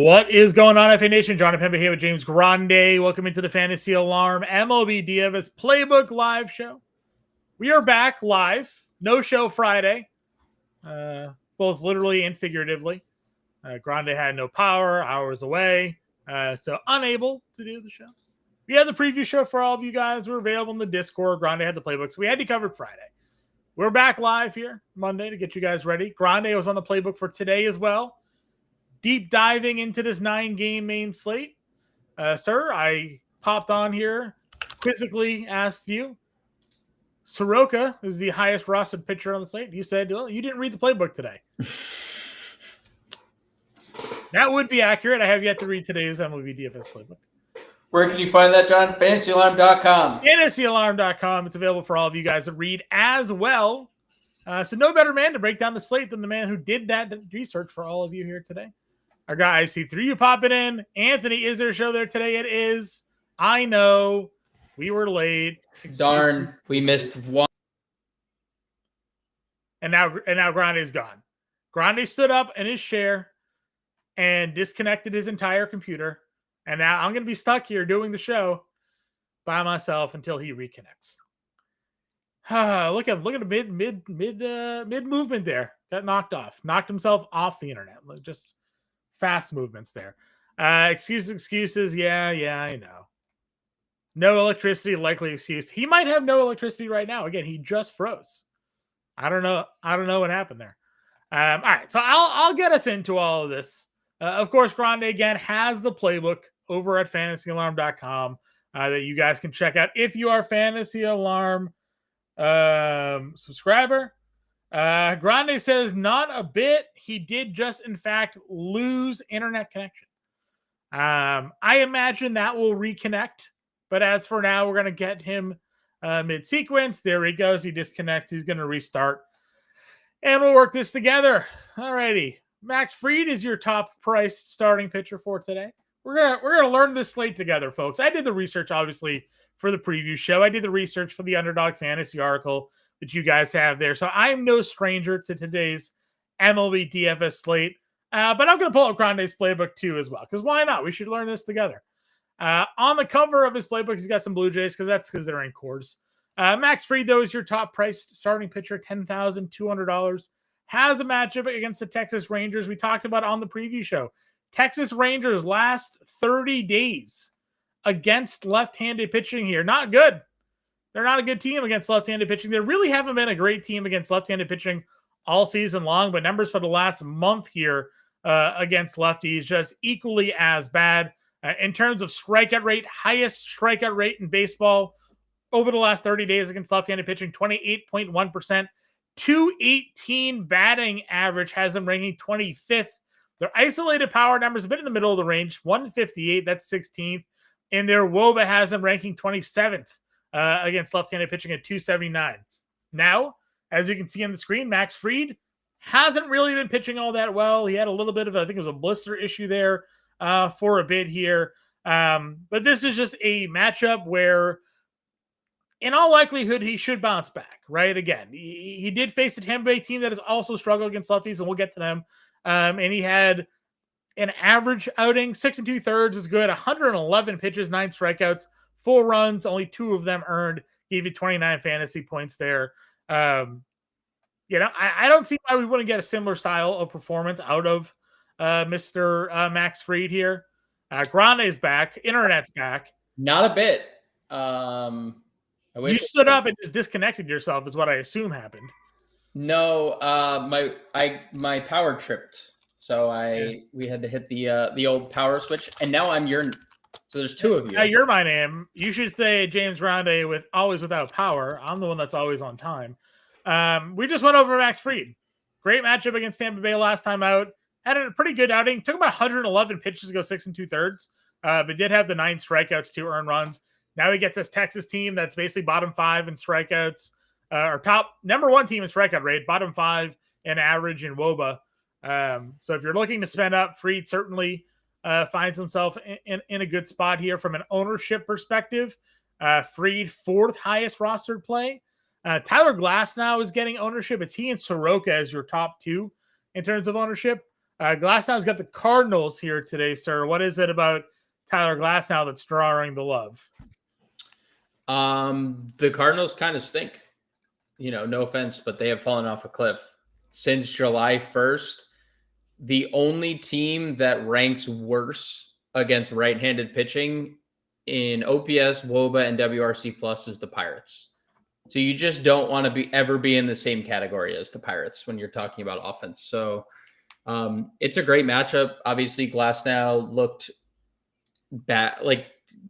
What is going on, FA Nation? John Pemba here with James Grande. Welcome into the Fantasy Alarm MLB DFS Playbook live show. We are back live. No show Friday, both literally and figuratively. Grande had no power, hours away, so unable to do the show. We had the preview show for all of you guys. We're available in the Discord. Grande had the playbook, so we had you covered Friday. We're back live here Monday to get you guys ready. Grande was on the playbook for today as well. Deep diving into this 9-game main slate. Sir, I popped on here, quizzically asked you, Soroka is the highest rostered pitcher on the slate. You said, well, you didn't read the playbook today. That would be accurate. I have yet to read today's MLB DFS playbook. Where can you find that, John? FantasyAlarm.com. FantasyAlarm.com. It's available for all of you guys to read as well. So no better man to break down the slate than the man who did that research for all of you here today. Our guy, I see 3 you popping in. Anthony, is there a show there today? It is. I know. We were late. Darn, we missed one. And now Grande's gone. Grande stood up in his chair and disconnected his entire computer. And now I'm going to be stuck here doing the show by myself until he reconnects. Look at the mid movement there. Got knocked off. Knocked himself off the internet. Just fast movements there. Excuses. Yeah, I know. No electricity, likely excuse. He might have no electricity right now. Again, he just froze. I don't know what happened there. All right, so I'll get us into all of this. Of course, Grande again has the playbook over at fantasyalarm.com that you guys can check out if you are Fantasy Alarm subscriber. Grande says not a bit. He did just in fact lose internet connection. I imagine that will reconnect, but as for now, we're going to get him mid-sequence. There he goes. He disconnects. He's going to restart, and we'll work this together. Alrighty. Max Fried is your top priced starting pitcher for today. We're gonna learn this slate together, folks. I did the research, obviously, for the preview show. I did the research for the Underdog Fantasy article that you guys have there. So I'm no stranger to today's MLB DFS slate. But I'm going to pull up Grande's playbook too as well, because why not? We should learn this together. On the cover of his playbook, he's got some Blue Jays because they're in cores. Max Fried, though, is your top priced starting pitcher, $10,200. Has a matchup against the Texas Rangers. We talked about on the preview show. Texas Rangers last 30 days against left-handed pitching here. Not good. They're not a good team against left-handed pitching. They really haven't been a great team against left-handed pitching all season long, but numbers for the last month here against lefties just equally as bad. In terms of strikeout rate, highest strikeout rate in baseball over the last 30 days against left-handed pitching, 28.1%. 218 batting average has them ranking 25th. Their isolated power numbers a bit in the middle of the range, 158, that's 16th. And their WOBA has them ranking 27th against left-handed pitching at 279. Now, as you can see on the screen, Max Fried hasn't really been pitching all that well. He had a little bit of, I think it was a blister issue there for a bit here. But this is just a matchup where, in all likelihood, he should bounce back, right? Again, he did face a Tampa Bay team that has also struggled against lefties, and we'll get to them. And he had an average outing, 6 2/3 is good, 111 pitches, 9 strikeouts, 4 runs, only 2 of them earned, gave you 29 fantasy points there. I don't see why we wouldn't get a similar style of performance out of Mr. Max Fried here. Grande is back. Internet's back. Not a bit. You stood up and just disconnected yourself is what I assume happened. No, my power tripped. So we had to hit the old power switch, and now I'm your. So there's 2 of you. Yeah, you're my name. You should say James Grande with always without power. I'm the one that's always on time. We just went over Max Fried. Great matchup against Tampa Bay last time out. Had a pretty good outing. Took about 111 pitches to go 6 2/3, but did have the 9 strikeouts, 2 earned runs. Now he gets this Texas team that's basically bottom 5 in strikeouts, or top number 1 team in strikeout rate, bottom 5 in average in WOBA. So if you're looking to spend up, Fried certainly finds himself in a good spot here from an ownership perspective. Fried, 4th highest rostered play. Tyler Glass now is getting ownership. It's he and Soroka as your top 2 in terms of ownership. Glasnow's got the Cardinals here today, sir. What is it about Tyler Glasnow that's drawing the love? The Cardinals kind of stink. No offense, but they have fallen off a cliff. Since July 1st, the only team that ranks worse against right-handed pitching in OPS, WOBA, and WRC plus is the Pirates. So you just don't want to ever be in the same category as the Pirates when you're talking about offense. So it's a great matchup. Obviously, Glasnow looked bad, like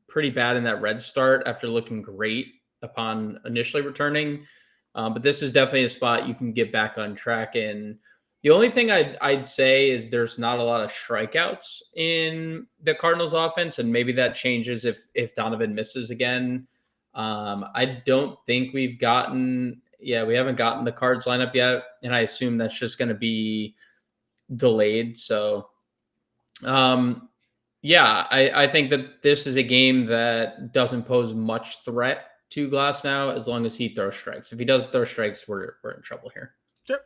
pretty bad in that red start after looking great upon initially returning. But this is definitely a spot you can get back on track in. The only thing I'd say is there's not a lot of strikeouts in the Cardinals offense, and maybe that changes if Donovan misses again. I don't think we haven't gotten the Cards lineup yet, and I assume that's just going to be delayed. So, I think that this is a game that doesn't pose much threat to Glasnow as long as he throws strikes. If he does throw strikes, we're in trouble here. Sure.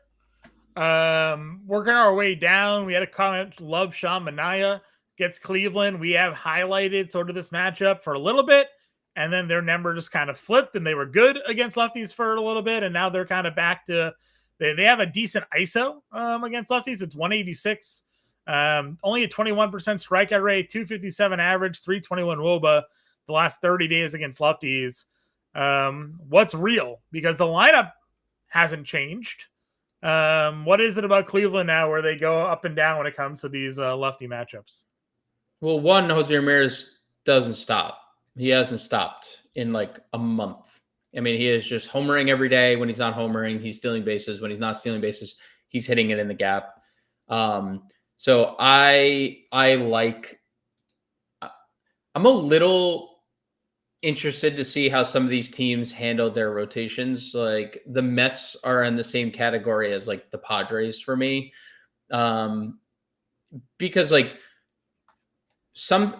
Working our way down, we had a comment, love Sean Manaea gets Cleveland. We have highlighted sort of this matchup for a little bit, and then their number just kind of flipped, and they were good against lefties for a little bit, and now they're kind of back to they have a decent ISO against lefties. It's 186. Only a 21% strikeout rate, 257 average, 321 WOBA the last 30 days against lefties. What's real? Because the lineup hasn't changed. What is it about Cleveland now where they go up and down when it comes to these lefty matchups? Well, one, Jose Ramirez doesn't stop. He hasn't stopped in like a month. I mean, he is just homering every day. When he's not homering, he's stealing bases. When he's not stealing bases, he's hitting it in the gap. So I'm a little interested to see how some of these teams handle their rotations. Like the Mets are in the same category as like the Padres for me. Because like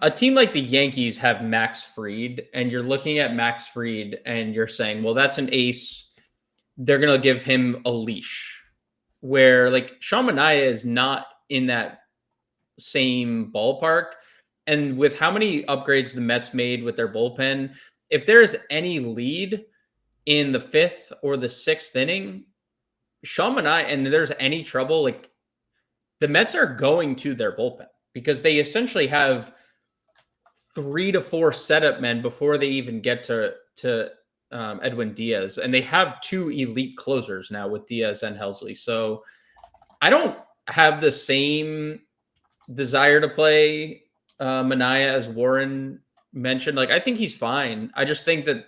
a team like the Yankees have Max Fried, and you're looking at Max Fried and you're saying, well, that's an ace. They're going to give him a leash. Where like Sean Manaea is not in that same ballpark. And with how many upgrades the Mets made with their bullpen, if there's any lead in the 5th or the 6th inning, Sean Manaea, and there's any trouble, like the Mets are going to their bullpen because they essentially have 3 to 4 setup men before they even get to Edwin Diaz. And they have 2 elite closers now with Diaz and Helsley. So I don't have the same desire to play Manaea as Warren mentioned. Like, I think he's fine. I just think that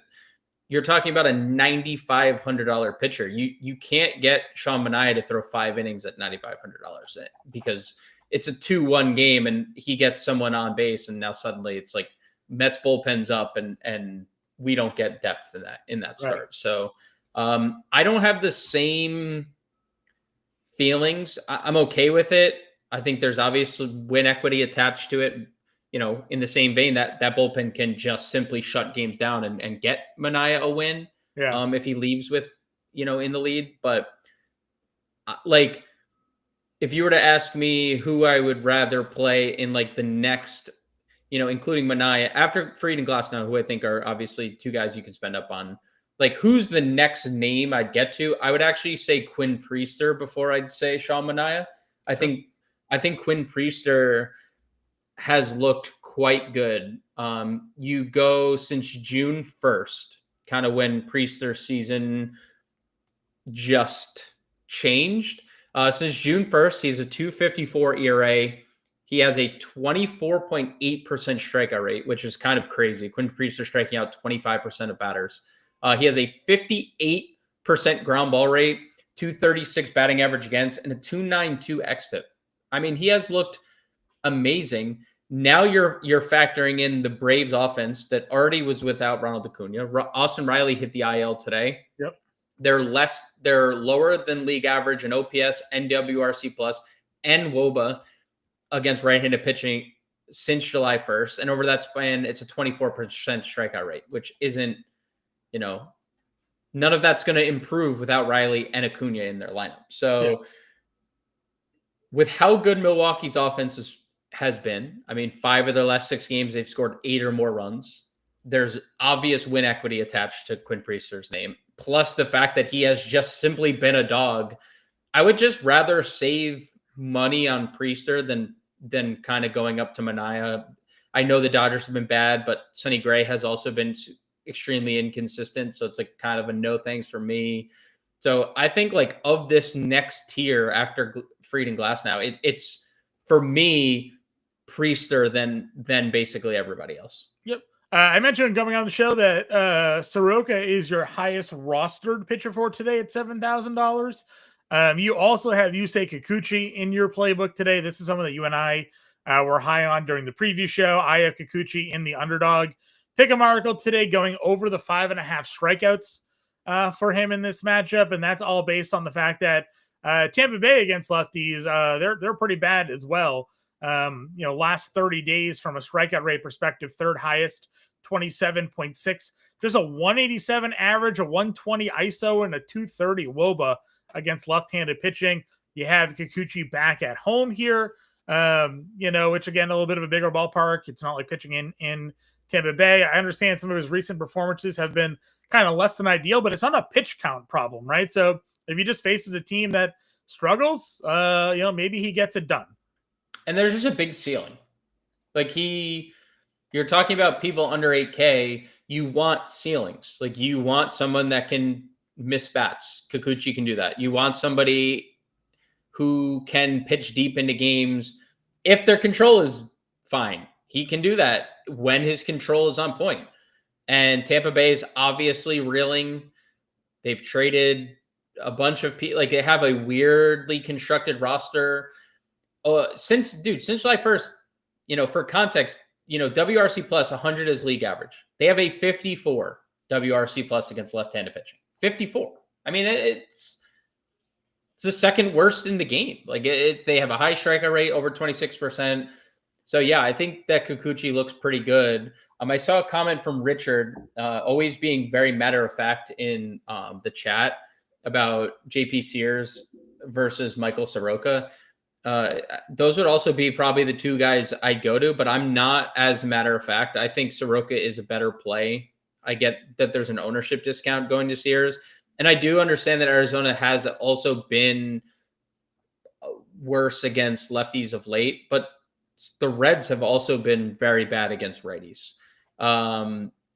you're talking about a $9,500 pitcher. You can't get Sean Manaea to throw 5 innings at $9,500 because it's a 2-1 game and he gets someone on base, and now suddenly it's like Mets bullpen's up and we don't get depth in that start. Right. So I don't have the same feelings. I'm okay with it. I think there's obviously win equity attached to it. In the same vein that bullpen can just simply shut games down and get Manaea a win. Yeah. If he leaves with, in the lead. But like, if you were to ask me who I would rather play in like the next, including Manaea after Fried and Glasnow, who I think are obviously 2 guys you can spend up on, like who's the next name I'd get to? I would actually say Quinn Priester before I'd say Sean Manaea. I think Quinn Priester has looked quite good. You go since June 1st, kind of when Priester's season just changed. Since June 1st, he has a 2.54 ERA. He has a 24.8% strikeout rate, which is kind of crazy. Quinn Priester striking out 25% of batters. He has a 58% ground ball rate, 236 batting average against, and a 292 xFIP. I mean, he has looked amazing. Now you're factoring in the Braves offense that already was without Ronald Acuna. Austin Riley hit the IL today. Yep. They're lower than league average in OPS, NWRC plus, and WOBA against right-handed pitching since July 1st. And over that span, it's a 24% strikeout rate, which isn't, none of that's going to improve without Riley and Acuna in their lineup. So with how good Milwaukee's offense has been, I mean, 5 of their last 6 games, they've scored 8 or more runs. There's obvious win equity attached to Quinn Priester's name, plus the fact that he has just simply been a dog. I would just rather save money on Priester than kind of going up to Manaea. I know the Dodgers have been bad, but Sonny Gray has also been extremely inconsistent. So it's like kind of a no thanks for me. So I think like of this next tier after Fried and Glasnow, it's for me Priester than basically everybody else. Yep. I mentioned coming on the show that Soroka is your highest rostered pitcher for today at $7,000. You also have Yusei Kikuchi in your playbook today. This is someone that you and I were high on during the preview show. I have Kikuchi in the underdog pick'em article today, going over the 5.5 strikeouts for him in this matchup, and that's all based on the fact that Tampa Bay against lefties, they're pretty bad as well. Last 30 days from a strikeout rate perspective, third highest, 27.6. Just a 187 average, a 120 ISO, and a 230 WOBA against left-handed pitching. You have Kikuchi back at home here, which again, a little bit of a bigger ballpark. It's not like pitching in Tampa Bay. I understand some of his recent performances have been kind of less than ideal, but it's not a pitch count problem, right? So if he just faces a team that struggles, maybe he gets it done. And there's just a big ceiling. Like you're talking about people under 8K, you want ceilings. Like you want someone that can miss bats. Kikuchi can do that. You want somebody who can pitch deep into games if their control is fine. He can do that when his control is on point. And Tampa Bay is obviously reeling. They've traded a bunch of people. Like they have a weirdly constructed roster. Since July 1st, for context, WRC plus 100 is league average. They have a 54 WRC plus against left-handed pitching. 54. I mean, it's the second worst in the game. Like they have a high strikeout rate, over 26%. So yeah, I think that Kikuchi looks pretty good. I saw a comment from Richard, always being very matter of fact in the chat about JP Sears versus Michael Soroka. Those would also be probably the two guys I'd go to, but I'm not as matter of fact. I think Soroka is a better play. I get that there's an ownership discount going to Sears. And I do understand that Arizona has also been worse against lefties of late, but the Reds have also been very bad against righties.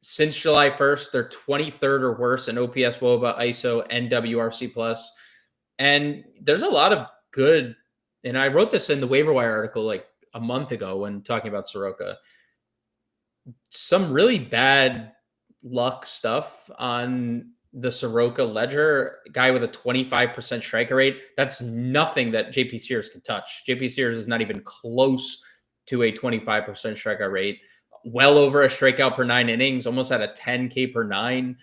Since July 1st, they're 23rd or worse in OPS, WOBA, ISO, and WRC plus. And there's a lot of good, and I wrote this in the waiver wire article like a month ago when talking about Soroka. Some really bad luck stuff on the Soroka ledger. Guy with a 25% striker rate. That's nothing that JP Sears can touch. JP Sears is not even close to a 25% striker rate. Well over a strikeout per 9 innings, almost at a 10K per 9.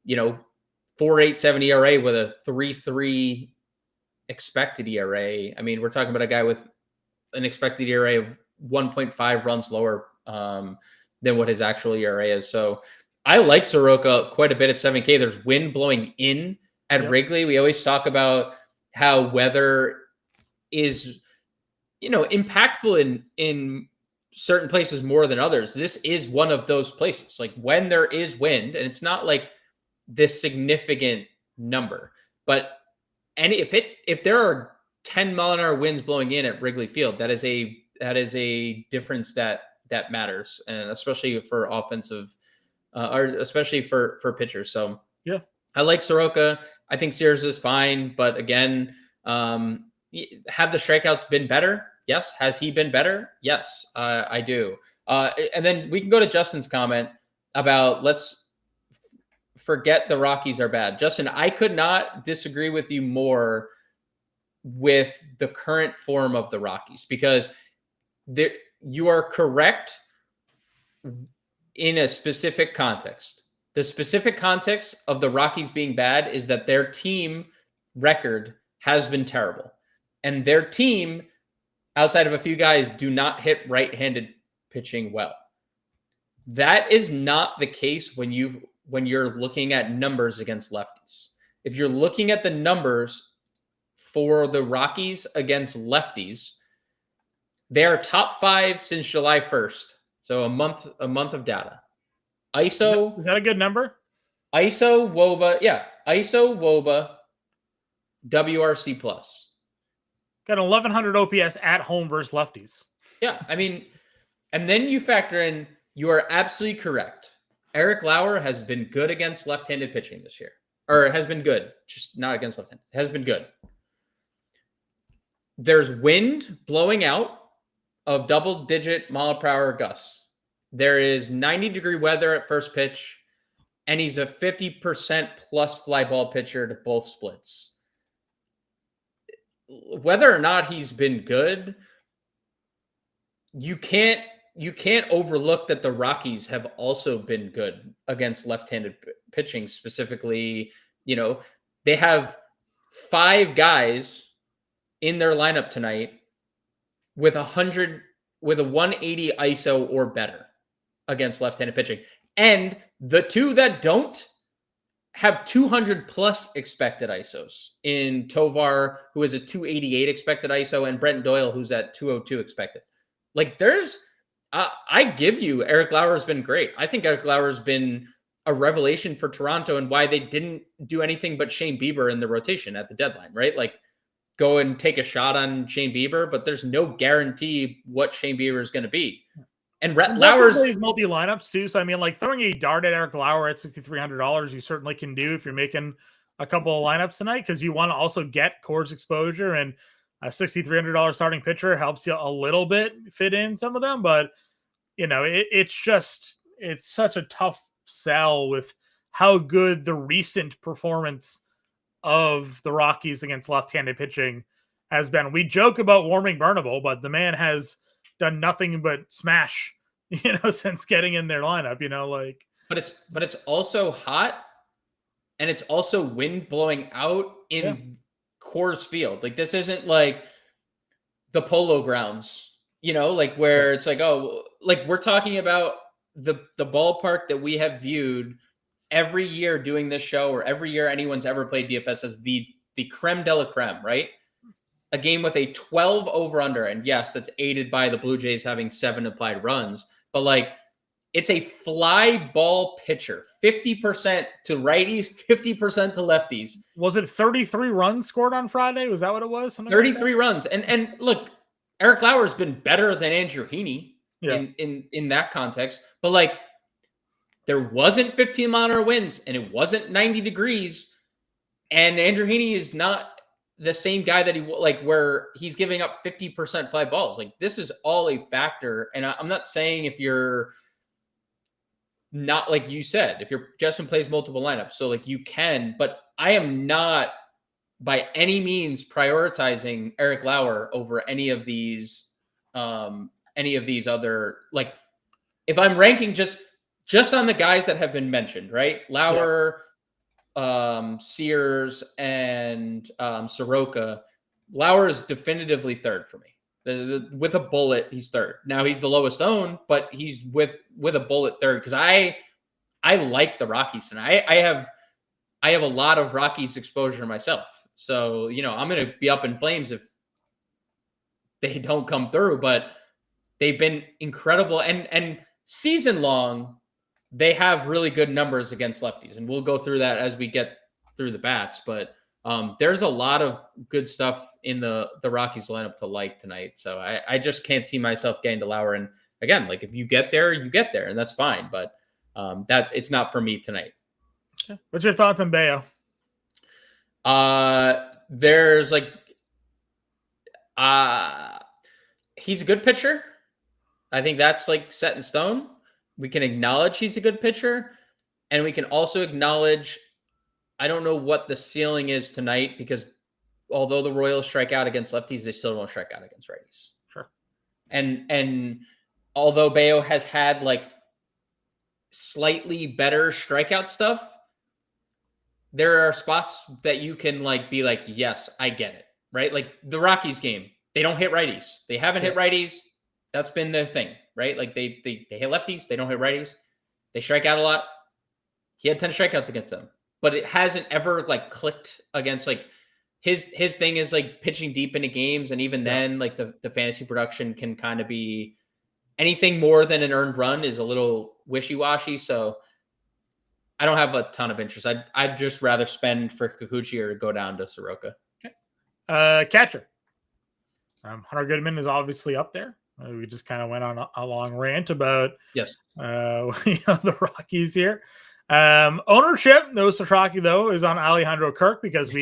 4.87 ERA with a 3.3 expected ERA. I mean, we're talking about a guy with an expected ERA of 1.5 runs lower than what his actual ERA is. So I like Soroka quite a bit at 7K. There's wind blowing in at Wrigley. We always talk about how weather is, impactful in certain places more than others. This is one of those places. Like when there is wind, and it's not like this significant number, but if there are 10-mile-an-hour winds blowing in at Wrigley Field, that is a difference that matters, and especially for offensive, or especially for pitchers. So yeah, I like Soroka. I think Sears is fine, but again, have the strikeouts been better? Yes. Has he been better? Yes, I do. And then we can go to Justin's comment about let's forget the Rockies are bad. Justin, I could not disagree with you more with the current form of the Rockies, because you are correct in a specific context. The specific context of the Rockies being bad is that their team record has been terrible. And their team, outside of a few guys, do not hit right-handed pitching well. That is not the case when you're looking at numbers against lefties. If you're looking at the numbers for the Rockies against lefties. They are top 5 since July 1st. So a month of data. ISO. Is that a good number? ISO, WOBA. Yeah. ISO, WOBA, WRC plus. Got 1,100 OPS at home versus lefties. Yeah. I mean, and then you factor in, you are absolutely correct. Eric Lauer has been good against left-handed pitching this year. Or has been good. Just not against left-handed. Has been good. There's wind blowing out of double-digit mile-per-hour gusts. There is 90-degree weather at first pitch, and he's a 50% plus fly ball pitcher to both splits. Whether or not he's been good, you can't overlook that the Rockies have also been good against left-handed pitching. Specifically, they have 5 guys in their lineup tonight with a 180 ISO or better against left-handed pitching. And the 2 that don't have 200 plus expected ISOs in Tovar, who is a 288 expected ISO, and Brent Doyle, who's at 202 expected. Like I give you, Eric Lauer has been great. I think Eric Lauer has been a revelation for Toronto and why they didn't do anything but Shane Bieber in the rotation at the deadline, right? Like, go and take a shot on Shane Bieber, but there's no guarantee what Shane Bieber is going to be. And Lauer's plays multi lineups too. So I mean, like throwing a dart at Eric Lauer at $6,300, you certainly can do if you're making a couple of lineups tonight, because you want to also get Coors exposure, and a $6,300 starting pitcher helps you a little bit fit in some of them. But it's such a tough sell with how good the recent performance of the Rockies against left-handed pitching has been. We joke about warming Burnable, but the man has done nothing but smash, since getting in their lineup, but it's also hot, and it's also wind blowing out in Coors Field. Like, this isn't like the Polo Grounds, where it's like, oh, like we're talking about the ballpark that we have viewed every year doing this show, or every year anyone's ever played DFS, as the creme de la creme, right? A game with a 12 over under. And yes, that's aided by the Blue Jays having 7 applied runs, but like, it's a fly ball pitcher, 50% to righties, 50% to lefties. Was it 33 runs scored on Friday? Was that what it was? Something 33 like runs. And look, Eric Lauer has been better than Andrew Heaney in that context, but like, there wasn't 15-mile-an-hour winds, and it wasn't 90 degrees, and Andrew Heaney is not the same guy that where he's giving up 50% fly balls. Like, this is all a factor. And I'm not saying if you're not, like you said, if you're Justin plays multiple lineups, so like you can, but I am not by any means prioritizing Eric Lauer over any of these other, like, if I'm ranking just on the guys that have been mentioned, right? Lauer, Sears, and Soroka. Lauer is definitively third for me. With a bullet, he's third. Now, he's the lowest owned, but he's with a bullet third, because I like the Rockies, and I have a lot of Rockies exposure myself. So, I'm going to be up in flames if they don't come through, but they've been incredible, and season long, they have really good numbers against lefties, and we'll go through that as we get through the bats. But there's a lot of good stuff in the Rockies lineup to like tonight. So I just can't see myself getting to Lauer. And again, like, if you get there, you get there, and that's fine. But that it's not for me tonight. Okay. What's your thoughts on Bayo? There's like, he's a good pitcher. I think that's like set in stone. We can acknowledge he's a good pitcher, and we can also acknowledge, I don't know what the ceiling is tonight, because although the Royals strike out against lefties, they still don't strike out against righties. Sure. And although Bayo has had like slightly better strikeout stuff, there are spots that you can like be like, yes, I get it, right? Like the Rockies game, they don't hit righties. They haven't hit righties. That's been their thing, right? Like they hit lefties, they don't hit righties. They strike out a lot. He had 10 strikeouts against them, but it hasn't ever like clicked against, like, his thing is like pitching deep into games, and even then, like the fantasy production can kind of be anything more than an earned run is a little wishy-washy. So I don't have a ton of interest. I'd just rather spend for Kikuchi or go down to Soroka. Okay. Catcher. Hunter Goodman is obviously up there. We just kind of went on a long rant about the Rockies here. Ownership, no Satraki though, is on Alejandro Kirk because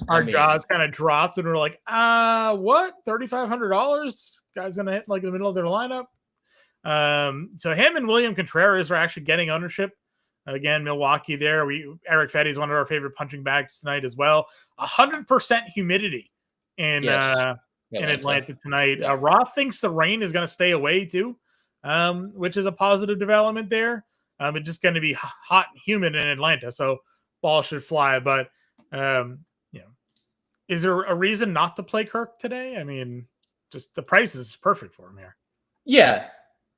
our jaws kind of dropped and we're like, what? $3,500? Guy's gonna hit like in the middle of their lineup. So him and William Contreras are actually getting ownership. Again, Milwaukee there. Eric Fetty is one of our favorite punching bags tonight as well. 100% humidity in Atlanta tonight. Yeah. Roth thinks the rain is going to stay away too, which is a positive development there. It's just going to be hot and humid in Atlanta, so ball should fly. But is there a reason not to play Kirk today? I mean, just the price is perfect for him here. Yeah.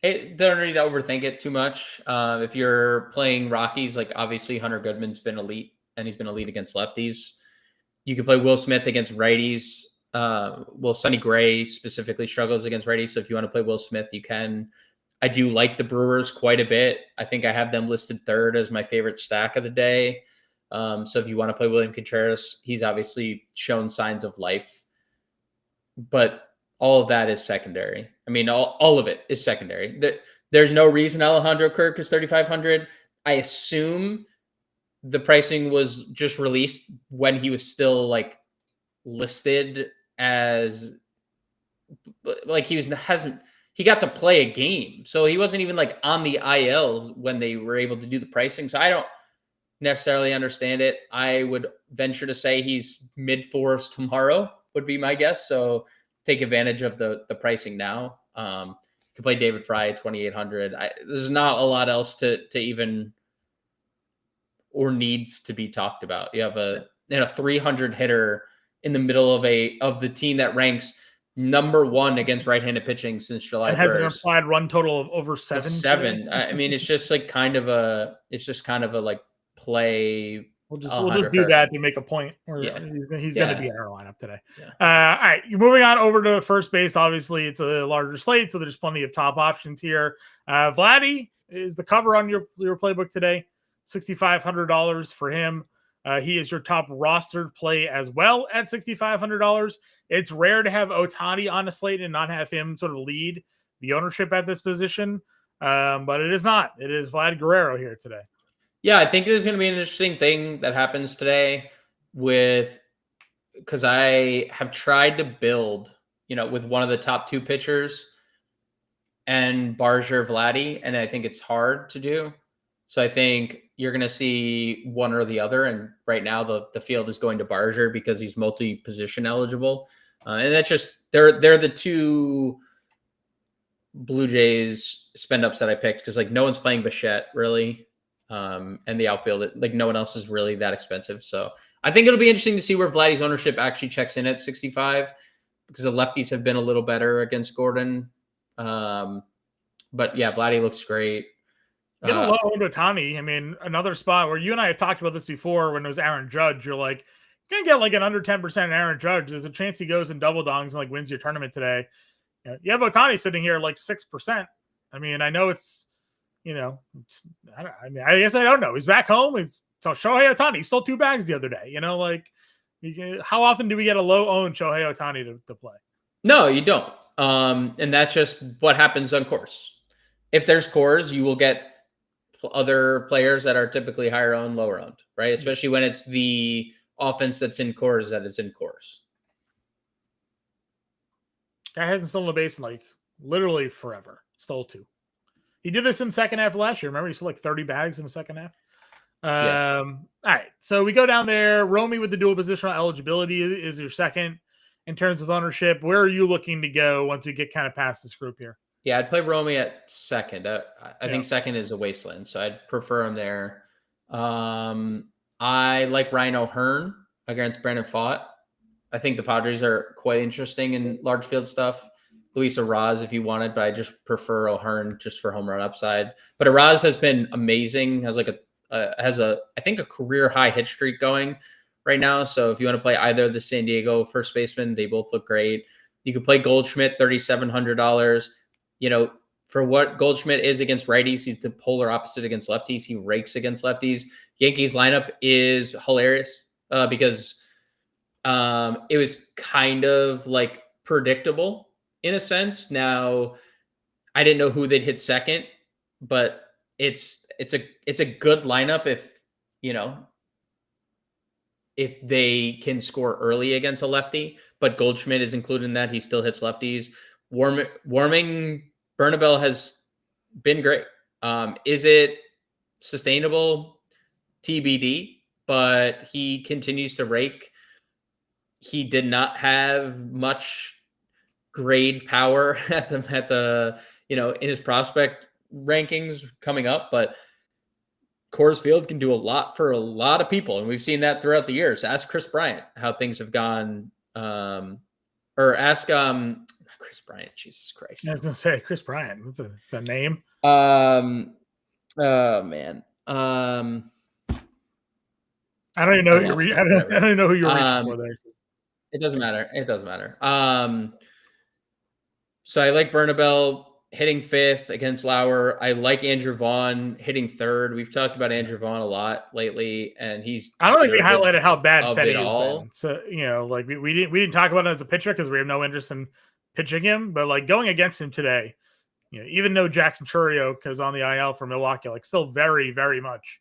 Don't need to overthink it too much. If you're playing Rockies, like obviously Hunter Goodman's been elite, and he's been elite against lefties. You can play Will Smith against righties. Sonny Gray specifically struggles against righties, so if you want to play Will Smith, you can. I do like the Brewers quite a bit. I think I have them listed third as my favorite stack of the day. So if you want to play William Contreras, he's obviously shown signs of life, but all of that is secondary. I mean, all of it is secondary. There's no reason Alejandro Kirk is 3,500. I assume the pricing was just released when he was still like listed as like he got to play a game. So he wasn't even like on the IL when they were able to do the pricing. So I don't necessarily understand it. I would venture to say he's mid-fours tomorrow would be my guess. So take advantage of the pricing now. You can play David Fry at 2,800. There's not a lot else to even or needs to be talked about. You have a 300 hitter in the middle of the team that ranks number 1 against right-handed pitching since July 1st. And has an implied run total of over 7. 7. I mean, it's just like kind of a like play. We'll just do that to make a point. He's going to be in our lineup today. Yeah. All right, you're moving on over to first base. Obviously, it's a larger slate, so there's plenty of top options here. Vladdy is the cover on your playbook today. $6,500 for him. He is your top rostered play as well at $6,500. It's rare to have Ohtani on a slate and not have him sort of lead the ownership at this position, but it is not. It is Vlad Guerrero here today. Yeah, I think there's going to be an interesting thing that happens today because I have tried to build, with one of the top 2 pitchers and Barger Vladdy, and I think it's hard to do. So I think you're going to see one or the other. And right now the field is going to Barger because he's multi-position eligible. And that's just, they're the 2 Blue Jays spend ups that I picked because like no one's playing Bichette really. And the outfield, like no one else is really that expensive. So I think it'll be interesting to see where Vladdy's ownership actually checks in at 65 because the lefties have been a little better against Gordon. But yeah, Vladdy looks great. Get a low owned Ohtani. I mean, another spot where you and I have talked about this before when it was Aaron Judge. You're like, you're going to get like an under 10% Aaron Judge. There's a chance he goes in double dongs and like wins your tournament today. You have Ohtani sitting here at like 6%. I mean, I know it's, I guess I don't know. He's back home. So Shohei Ohtani, he stole 2 bags the other day. How often do we get a low owned Shohei Ohtani to play? No, you don't. And that's just what happens on course. If there's cores, you will get other players that are typically higher owned, lower owned, right? Especially when it's the offense that's in cores that is in cores. Guy hasn't stolen a base in like literally forever. Stole 2. He did this in the second half of last year. Remember, he stole like 30 bags in the second half. All right, so we go down there. Romy with the dual positional eligibility is your second in terms of ownership. Where are you looking to go once we get kind of past this group here? Yeah, I'd play Romy at second. I think second is a wasteland, so I'd prefer him there. I like Ryan O'Hearn against Brandon Pfaadt. I think the Padres are quite interesting in large field stuff. Luis Araz if you wanted, but I just prefer O'Hearn just for home run upside. But Araz has been amazing. Has a I think a career high hit streak going right now. So if you want to play either of the San Diego first baseman, they both look great. You could play Goldschmidt, $3,700. For what Goldschmidt is against righties, he's the polar opposite against lefties. He rakes against lefties. Yankees lineup is hilarious because it was kind of like predictable in a sense. Now, I didn't know who they'd hit second, but it's a good lineup if they can score early against a lefty. But Goldschmidt is included in that. He still hits lefties. Warming Bernabel has been great. Is it sustainable? TBD, but he continues to rake. He did not have much grade power at the in his prospect rankings coming up, but Coors Field can do a lot for a lot of people, and we've seen that throughout the years. Ask Chris Bryant how things have gone, or ask Chris Bryant. Jesus Christ! I was gonna say Chris Bryant. It's a name. Oh man. I don't even know who you're. I don't even know who you're reaching for there. It doesn't matter. So I like Bernabel hitting fifth against Lauer. I like Andrew Vaughn hitting third. We've talked about Andrew Vaughn a lot lately, and I don't think we highlighted how bad Fetty has all. been. So like we didn't talk about it as a pitcher because we have no interest in pitching him. But like going against him today, even though Jackson Chourio because on the IL for Milwaukee, like still very very much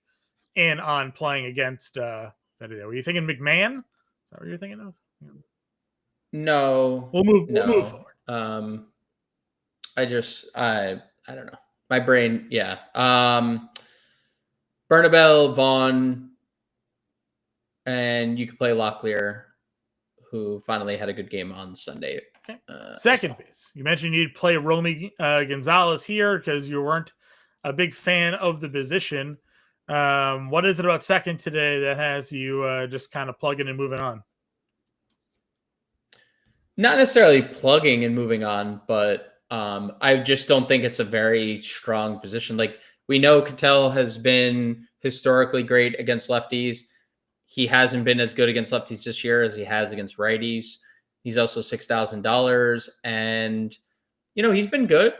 in on playing against Fetty. Were you thinking McMahon? Is that what you're thinking of? No, we'll move forward. I don't know. My brain, yeah. Bernabel, Vaughn, and you could play Locklear, who finally had a good game on Sunday. Okay. Second base. You mentioned you'd play Romy Gonzalez here because you weren't a big fan of the position. What is it about second today that has you just kind of plugging and moving on? Not necessarily plugging and moving on, but I just don't think it's a very strong position. Like we know Cattell has been historically great against lefties. He hasn't been as good against lefties this year as he has against righties. He's also $6,000 and, he's been good,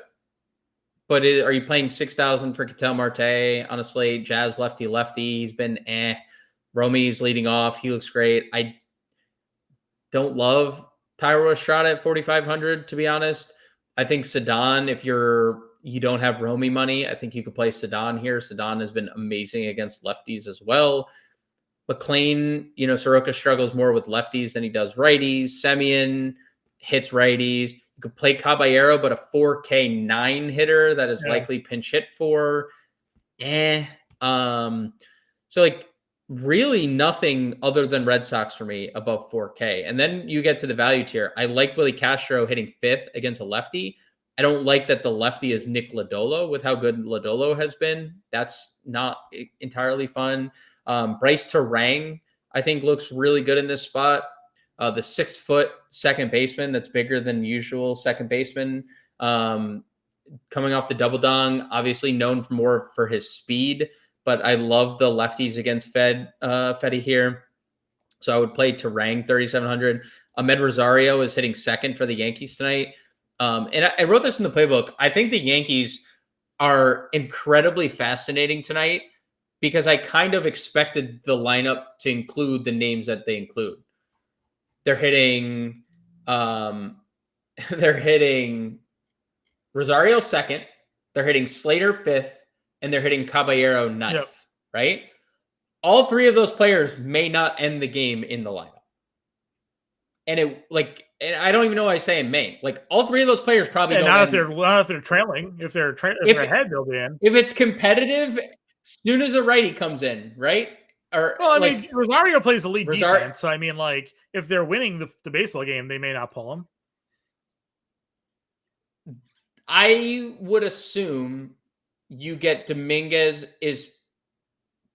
but are you playing $6,000 for Cattell Marte on a slate? Jazz lefty. He's been Romy's leading off. He looks great. I don't love Thairo Estrada at 4,500, to be honest. I think Cedon, if you don't have Romy money, I think you could play Cedon here. Cedon has been amazing against lefties as well. McLean, Soroka struggles more with lefties than he does righties. Semien hits righties. You could play Caballero, but a 4K 9 hitter that is likely pinch hit for. So like really nothing other than Red Sox for me above 4K. And then you get to the value tier. I like Willie Castro hitting fifth against a lefty. I don't like that the lefty is Nick Lodolo with how good Lodolo has been. That's not entirely fun. Bryce Terang, I think, looks really good in this spot. The 6-foot second baseman that's bigger than usual second baseman. Coming off the double dong, obviously known more for his speed, but I love the lefties against Fetty here. So I would play Terang 3,700. Ahmed Rosario is hitting second for the Yankees tonight. And I wrote this in the playbook. I think the Yankees are incredibly fascinating tonight because I kind of expected the lineup to include the names that they include. They're hitting Rosario second, they're hitting Slater fifth, and they're hitting Caballero ninth, right? All three of those players may not end the game in the lineup. And I don't even know why I say it may. Like all three of those players probably don't not if they're trailing. If they're ahead, they'll be in. If it's competitive, as soon as a righty comes in, right? Rosario plays the lead defense, so I mean, like if they're winning the baseball game, they may not pull him. I would assume you get Dominguez is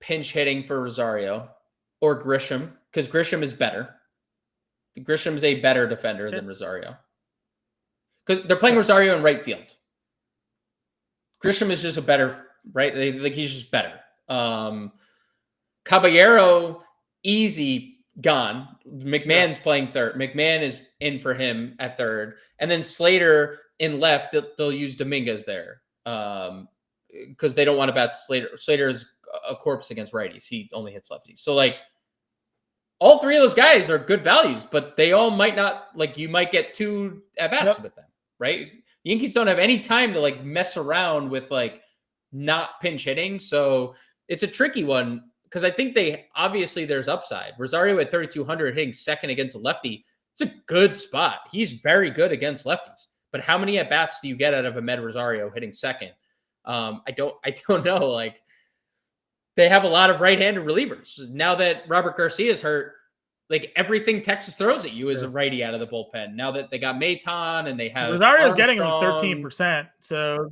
pinch hitting for Rosario or Grisham because Grisham is better. Grisham is a better defender than Rosario because they're playing Rosario in right field. Grisham is just a better, right? He's just better. Caballero, easy gone. McMahon's playing third. McMahon is in for him at third. And then Slater in left, they'll use Dominguez there. Because they don't want to bat Slater. Slater is a corpse against righties. He only hits lefties. So like all three of those guys are good values, but they all might not, like you might get 2 at-bats with them, right? The Yankees don't have any time to like mess around with like not pinch hitting. So it's a tricky one because I think obviously there's upside. Rosario at 3,200 hitting second against a lefty. It's a good spot. He's very good against lefties. But how many at-bats do you get out of Ahmed Rosario hitting second? I don't know. Like they have a lot of right-handed relievers. Now that Robert Garcia is hurt, like everything Texas throws at you is a righty out of the bullpen. Now that they got Maton and they have Rosario's getting like 13%. So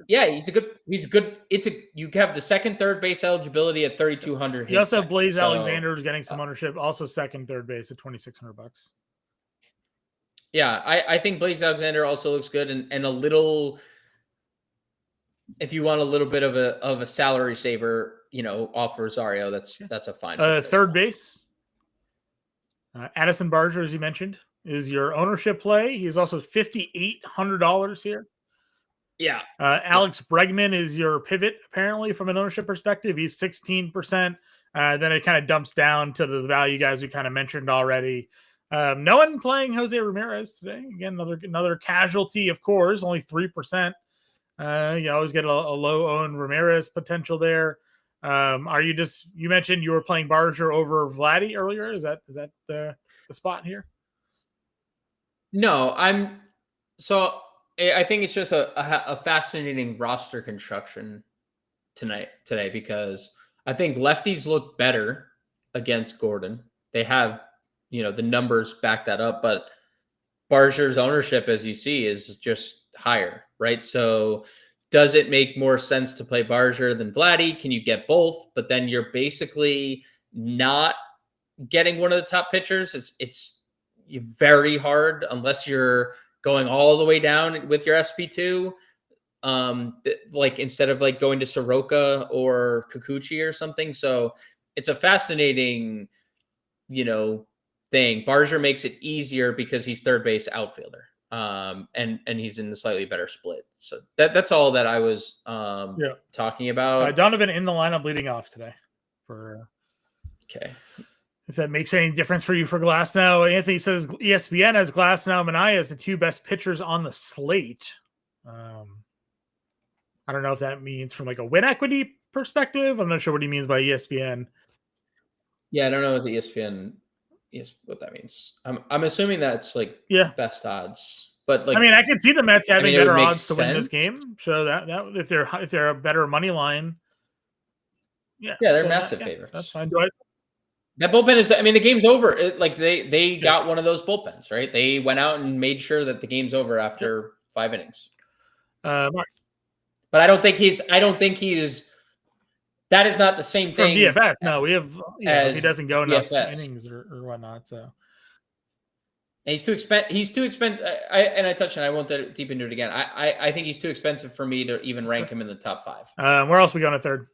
yeah, he's good. You have the second, third base eligibility at 3,200. You also have Blaze Alexander who's getting some ownership, also second, third base at $2,600. Yeah, I think Blaze Alexander also looks good and a little. If you want a little bit of a salary saver, off Rosario, that's a fine. Third base. Addison Barger, as you mentioned, is your ownership play. He's also $5,800 here. Yeah. Alex Bregman is your pivot, apparently, from an ownership perspective. He's 16%. Then it kind of dumps down to the value guys we kind of mentioned already. No one playing Jose Ramirez today. Again, another casualty, of course, only 3%. You always get a low-owned Ramirez potential there. You mentioned you were playing Barger over Vladdy earlier. Is that the spot here? No, I think it's just a fascinating roster construction today because I think lefties look better against Gordon. They have, the numbers back that up, but Barger's ownership, as you see, is just higher, right? So does it make more sense to play Barger than Vladdy? Can you get both? But then you're basically not getting one of the top pitchers. It's very hard unless you're going all the way down with your SP2. Like instead of like going to Soroka or Kikuchi or something. So it's a fascinating, thing. Barger makes it easier because he's third base outfielder. And he's in the slightly better split. So that's all that I was talking about. Donovan in the lineup leading off today. Okay. If that makes any difference for you for Glasnow. Anthony says ESPN has Glasnow and Minaya as the two best pitchers on the slate. I don't know if that means from like a win equity perspective. I'm not sure what he means by ESPN. Yeah, I don't know what the ESPN is, what that means. I'm assuming that's like best odds. But like, I could see the Mets having better odds to sense. win this game. So that if they're a better money line, they're massive favorites. That's fine. That bullpen is. The game's over. They got one of those bullpens, right? They went out and made sure that the game's over after 5 innings. But I don't think he's. That is not the same thing. From DFS, no, we have. He doesn't go enough innings or whatnot. So. And he's too expensive. I touched on. I won't deep into it again. I think he's too expensive for me to even rank him in the top 5. Where else we going at third?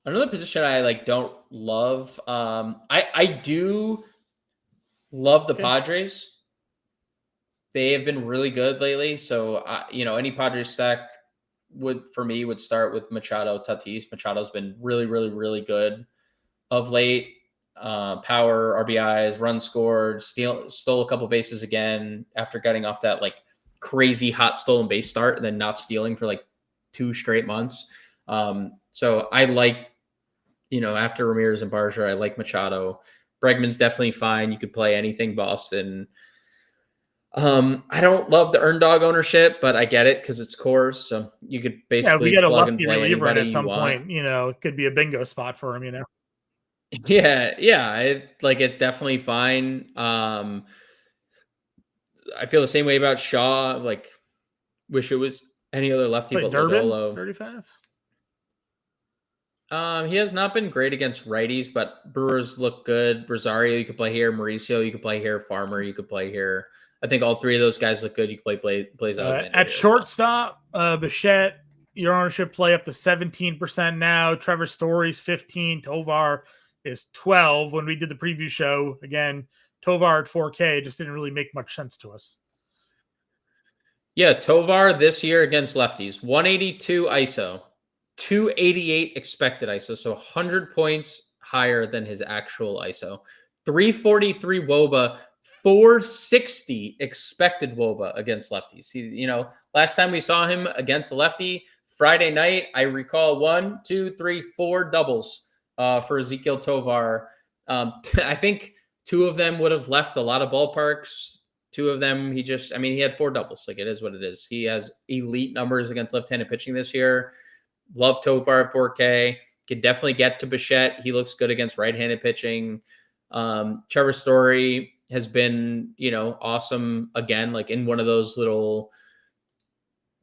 Another position I don't love. I do love the Padres. They have been really good lately. So any Padres stack would start with Machado, Tatis. Machado's been really, really, really good of late. Power, RBIs, runs scored, stole a couple bases again after getting off that crazy hot stolen base start and then not stealing for 2 straight months. So I like, after Ramirez and Barger, I like Machado. Bregman's definitely fine. You could play anything Boston. I don't love the earn dog ownership, but I get it because it's Coors. So you could basically we get a plug and lefty play reliever anybody at some you point. want. It could be a bingo spot for him. Yeah. It's definitely fine. I feel the same way about Shaw. Wish it was any other lefty but Durbin, Lodolo. 35. He has not been great against righties, but Brewers look good. Rosario, you could play here. Mauricio, you could play here. Farmer, you could play here. I think all 3 of those guys look good. You could play Blaze Alexander. At shortstop, Bichette, your ownership play up to 17% now. Trevor Story's 15. Tovar is 12. When we did the preview show, again, Tovar at 4K just didn't really make much sense to us. Yeah, Tovar this year against lefties, 182 ISO, 288 expected ISO, so 100 points higher than his actual ISO. 343 WOBA, 460 expected WOBA against lefties. Last time we saw him against the lefty, Friday night, I recall 4 doubles for Ezequiel Tovar. I think 2 of them would have left a lot of ballparks. 2 of them, he had 4 doubles. Like, it is what it is. He has elite numbers against left-handed pitching this year. Love Tovar at 4K. Could definitely get to Bichette. He looks good against right-handed pitching. Trevor Story has been, awesome again, like in one of those little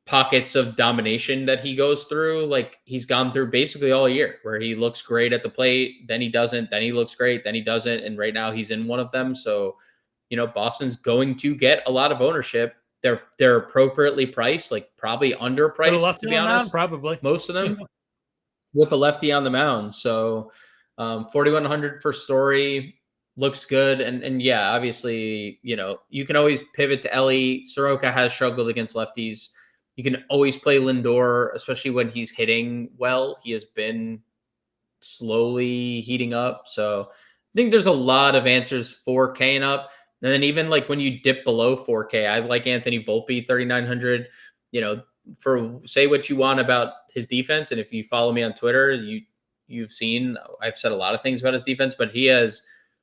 pockets of domination that he goes through. Like, he's gone through basically all year where he looks great at the plate, then he doesn't, then he looks great, then he doesn't. And right now he's in one of them. So, Boston's going to get a lot of ownership. They're appropriately priced, like probably underpriced, to be honest. Probably most of them with a lefty on the mound. So 4,100 for Story looks good. And yeah, obviously, you can always pivot to Ellie. Soroka has struggled against lefties. You can always play Lindor, especially when he's hitting well. He has been slowly heating up. So I think there's a lot of answers 4K and up. And then even like when you dip below 4K, I like Anthony Volpe, 3,900. For say what you want about his defense, and if you follow me on Twitter, you've seen I've said a lot of things about his defense, but he has,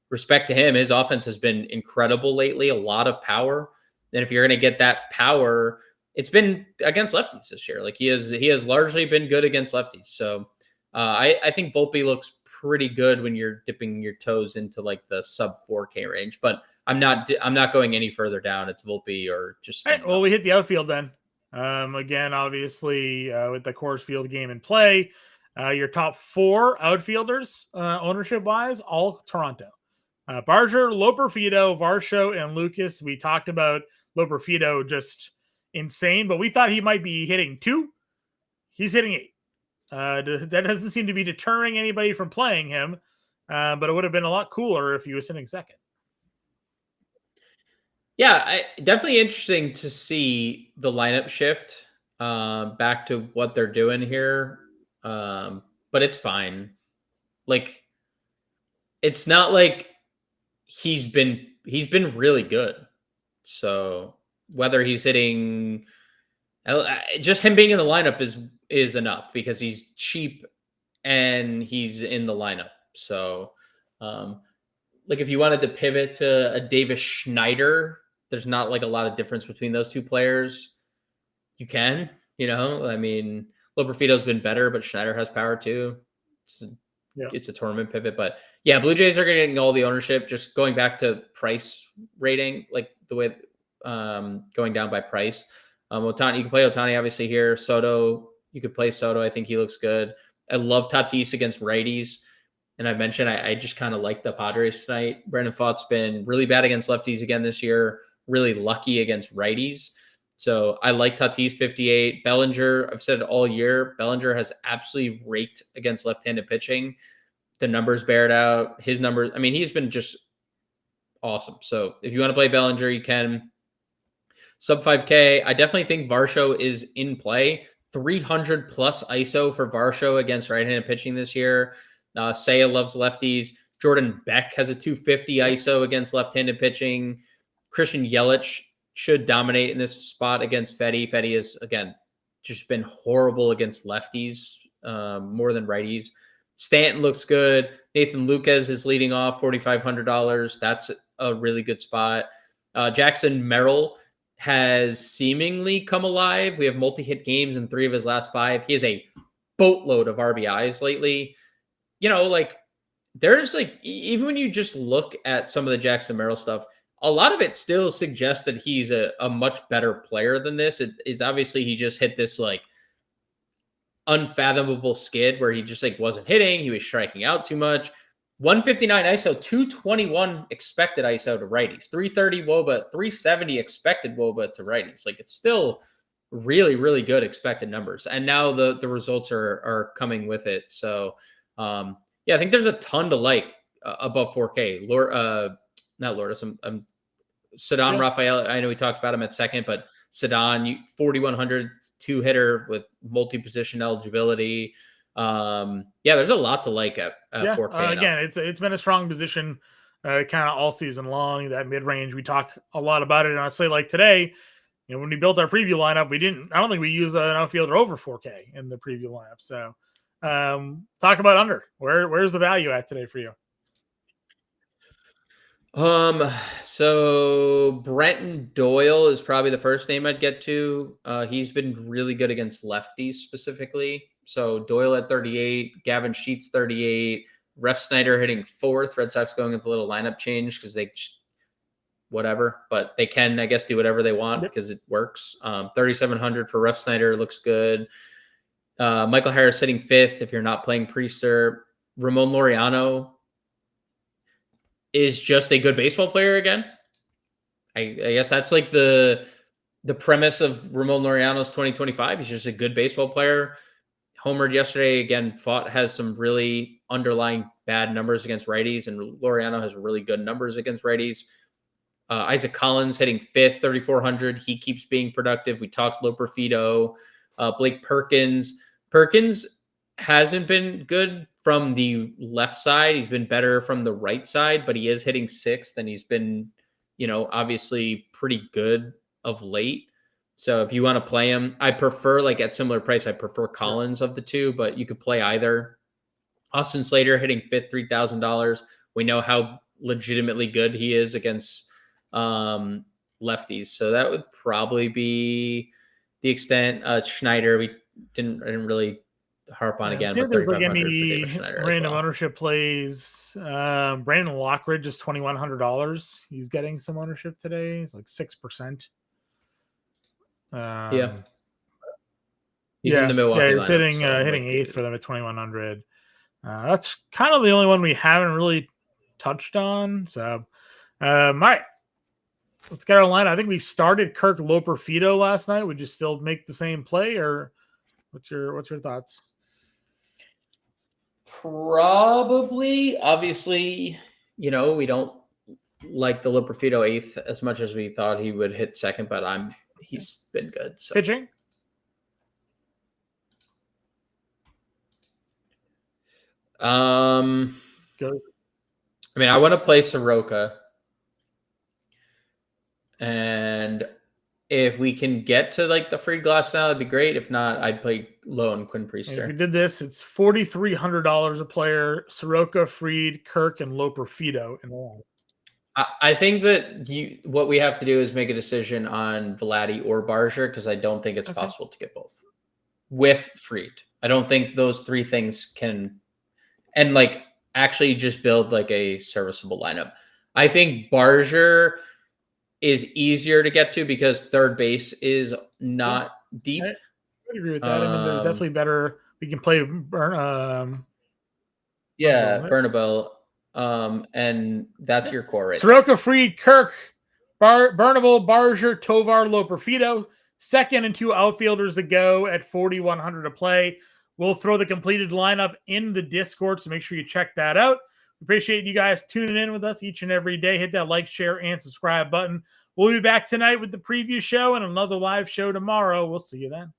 respect to him, his offense has been incredible lately. A lot of power, and if you're going to get that power, it's been against lefties this year. Like, he has largely been good against lefties. So I think Volpe looks pretty good when you're dipping your toes into like the sub 4K range, but I'm not going any further down. It's Volpe or just. Right, well, we hit the outfield then. Again, obviously, with the Coors Field game in play, your top 4 outfielders, ownership-wise, all Toronto. Barger, Loperfido, Varsho, and Lucas. We talked about Loperfido, just insane, but we thought he might be hitting 2. He's hitting 8. That doesn't seem to be deterring anybody from playing him, but it would have been a lot cooler if he was sitting second. Yeah, definitely interesting to see the lineup shift back to what they're doing here. But it's fine. Like, it's not like he's been really good. So whether he's hitting, just him being in the lineup is enough because he's cheap and he's in the lineup. So like, if you wanted to pivot to a Davis Schneider, there's not like a lot of difference between those 2 players. You can, I mean, Loperfido's been better, but Schneider has power too. It's a tournament pivot, but yeah, Blue Jays are getting all the ownership. Just going back to price rating, like the way going down by price. Ohtani, you can play Ohtani obviously here. Soto, you could play Soto. I think he looks good. I love Tatis against righties. And I mentioned I just kind of like the Padres tonight. Brandon Pfaadt's been really bad against lefties again this year, really lucky against righties. So I like Tatis 58. Bellinger, I've said it all year, Bellinger has absolutely raked against left-handed pitching. The numbers bear it out. His numbers, I mean, he's been just awesome. So if you want to play Bellinger, you can. Sub 5K, I definitely think Varsho is in play. 300 plus ISO for Varsho against right-handed pitching this year. Seiya loves lefties. Jordan Beck has a 250 ISO against left-handed pitching. Christian Yelich should dominate in this spot against Fetty. Fetty has, again, just been horrible against lefties more than righties. Stanton looks good. Nathan Lucas is leading off, $4,500. That's a really good spot. Jackson Merrill has seemingly come alive. We have multi-hit games in 3 of his last 5. He has a boatload of RBIs lately. Like, there's like, even when you just look at some of the Jackson Merrill stuff, a lot of it still suggests that he's a much better player than this. It's obviously he just hit this like unfathomable skid where he just like wasn't hitting. He was striking out too much. 159 ISO, 221 expected ISO to righties, 330 WOBA, 370 expected WOBA to righties. Like, it's still really, really good expected numbers. And now the results are coming with it. So Yeah, I think there's a ton to like above 4K. Not Lourdes. Cedon Yeah. Raphael. I know we talked about him at second, but Cedon, 4,100 2-hitter with multi-position eligibility. Yeah, there's a lot to like at 4K. Again, it's been a strong position kind of all season long. That mid range, we talk a lot about it. And I say like today, when we built our preview lineup, I don't think we used an outfielder over 4K in the preview lineup. So talk about under. Where's the value at today for you? So Brenton Doyle is probably the first name I'd get to. He's been really good against lefties specifically. So Doyle at 38, Gavin Sheets 38, Ref Snyder hitting 4th. Red Sox going with a little lineup change because they whatever, but they can, I guess, do whatever they want because it works. 3,700 for Ref Snyder looks good. Michael Harris hitting 5th if you're not playing Priester. Ramon Laureano is just a good baseball player again. I guess that's like the premise of Ramon Laureano's 2025. He's just a good baseball player. Homered yesterday again. Has some really underlying bad numbers against righties, and Laureano has really good numbers against righties. Isaac Collins hitting 5th, 3,400. He keeps being productive. We talked Loperfido, Blake Perkins. Perkins hasn't been good from the left side. He's been better from the right side, but he is hitting 6th, and he's been, obviously pretty good of late. So if you want to play him, I prefer, like at similar price, I prefer Collins of the two, but you could play either. Austin Slater hitting 5th, $3,000. We know how legitimately good he is against lefties. So that would probably be the extent. Schneider, we didn't really harp on again, but there's like any random well. ownership plays. Brandon Lockridge is $2,100. He's getting some ownership today. It's like 6%. He's in the Milwaukee he's hitting 8th for them at 2,100. That's kind of the only one we haven't really touched on. So, all right, let's get our line. I think we started Kirk Loperfido last night. Would you still make the same play, or what's your thoughts? Probably. Obviously, we don't like the Loperfido 8th as much as we thought he would hit 2nd, but he's been good. So. Pitching? Go. I mean, I want to play Soroka. And if we can get to like the Fried Glass now, that'd be great. If not, I'd play low on Quinn Priester. If we did this, it's $4,300 a player. Soroka, Fried, Kirk, and Loperfido in the line. I think that what we have to do is make a decision on Vladdy or Barger, because I don't think it's possible to get both with Fried. I don't think those three things can, and like actually just build like a serviceable lineup. I think Barger is easier to get to because third base is not deep. I agree with that. I mean, there's definitely better. We can play Bernabel. And that's your core right Soroka, there. Fried, Kirk, Bernabel, Barger, Tovar, Loperfido. Second and 2 outfielders to go at 4,100 to play. We'll throw the completed lineup in the Discord, so make sure you check that out. Appreciate you guys tuning in with us each and every day. Hit that like, share, and subscribe button. We'll be back tonight with the preview show and another live show tomorrow. We'll see you then.